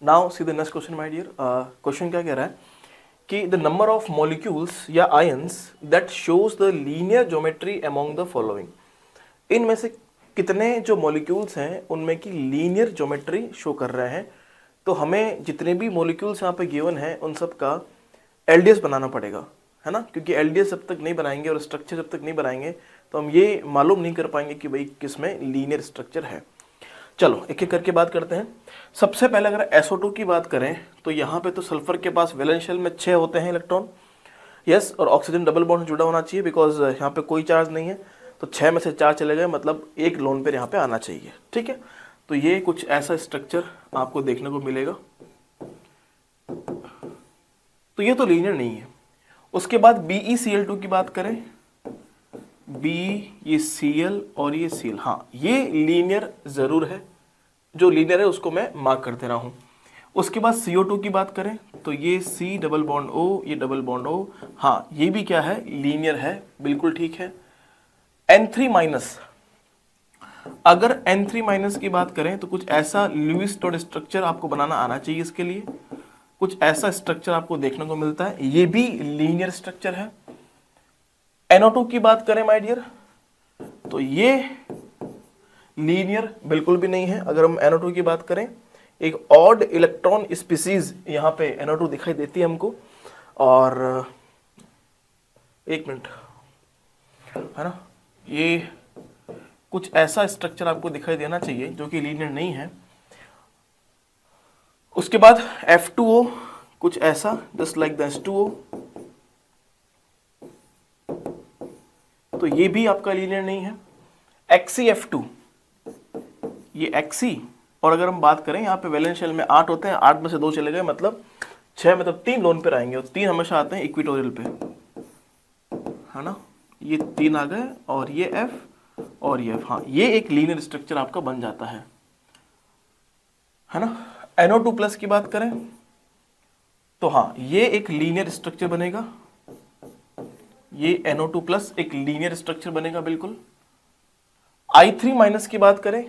Now see the next question my dear. क्वेश्चन क्या कह रहा है कि द नंबर ऑफ मॉलिक्यूल्स या ions that shows the linear geometry among the following. इनमें से कितने जो मॉलिक्यूल्स हैं उनमें की लीनियर ज्योमेट्री शो कर रहे हैं। तो हमें जितने भी मॉलिक्यूल्स यहाँ पे गिवन हैं उन सब का एलडीएस बनाना पड़ेगा, है ना, क्योंकि एलडीएस जब तक नहीं बनाएंगे और स्ट्रक्चर जब तक नहीं बनाएंगे तो हम ये मालूम नहीं कर पाएंगे कि भाई किस में लीनियर स्ट्रक्चर है। चलो एक एक करके बात करते हैं। सबसे पहले अगर SO2 की बात करें तो यहाँ पे तो सल्फर के पास वैलेंस शेल में 6 होते हैं इलेक्ट्रॉन, यस, और ऑक्सीजन डबल बॉन्ड जुड़ा होना चाहिए बिकॉज यहाँ पे कोई चार्ज नहीं है। तो 6 में से 4 चले गए, मतलब एक लोन पेयर यहाँ पे आना चाहिए, ठीक है। तो ये कुछ ऐसा स्ट्रक्चर आपको देखने को मिलेगा। तो ये तो लीनियर नहीं है। उसके बाद BeCl2 की बात करें, B, ये Cl और ये Cl, हाँ ये लीनियर जरूर है, जो लीनियर है उसको मैं मार्क करते रहा हूं। उसके बाद CO2 की बात करें तो ये C डबल बॉन्ड O, ये डबल बॉन्ड O, हाँ ये भी क्या है, लीनियर है, बिल्कुल ठीक है। N3 माइनस, अगर N3 माइनस की बात करें तो कुछ ऐसा लुईस डॉट स्ट्रक्चर आपको बनाना आना चाहिए। इसके लिए कुछ ऐसा स्ट्रक्चर आपको देखने को मिलता है, ये भी लीनियर स्ट्रक्चर है। NO2 की बात करें माय डियर तो ये लीनियर बिल्कुल भी नहीं है। अगर हम NO2 की बात करें, एक ऑड इलेक्ट्रॉन स्पीसीज यहाँ पे NO2 दिखाई देती है हमको। और एक मिनट, है ना, ये कुछ ऐसा स्ट्रक्चर आपको दिखाई देना चाहिए जो कि लीनियर नहीं है। उसके बाद F2O, कुछ ऐसा जस्ट लाइक द H2O, तो ये भी आपका लीनियर नहीं है। XeF2, ये Xe, और अगर हम बात करें यहाँ पे वैलेंस शेल में 8 होते हैं, 8 में से 2 चले गए, मतलब 6, मतलब 3 लोन पे आएंगे और 3 हमेशा आते हैं इक्विटोरियल पे, है ना। ये 3 आ गए और ये F और ये F, हाँ ये एक लीनियर स्ट्रक्चर आपका बन जाता है ना। NO2 प्लस की बात करें तो हाँ ये एक लीनियर स्ट्रक्चर बनेगा, ये NO2 प्लस एक लीनियर स्ट्रक्चर बनेगा बिल्कुल। I3 माइनस की बात करें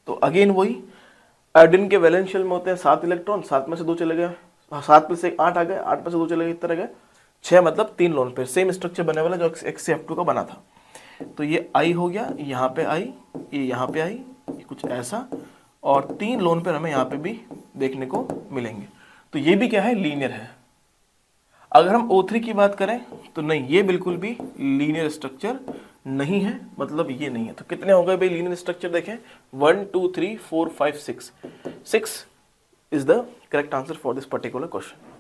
तो अगेन वही, आयोडीन के वैलेंस शेल में होते हैं 7 इलेक्ट्रॉन, 7 में से 2 चले गए, 7 में से 8 आ गए, 8 में से 2 चले गए, इस तरह गए 6, मतलब 3 लोन पेयर, सेम स्ट्रक्चर बनने वाला जो XeF2 का बना था। तो ये I हो गया, यहाँ पे I, ये यहाँ पे I, ये कुछ ऐसा, और 3 लोन पेयर हमें यहाँ पे भी देखने को मिलेंगे। तो ये भी क्या है, लीनियर है। अगर हम O3 की बात करें तो नहीं, ये बिल्कुल भी लीनियर स्ट्रक्चर नहीं है, मतलब ये नहीं है। तो कितने हो गए भाई लीनियर स्ट्रक्चर, देखें 1 2 3 4 5 6 is the correct answer for this particular question.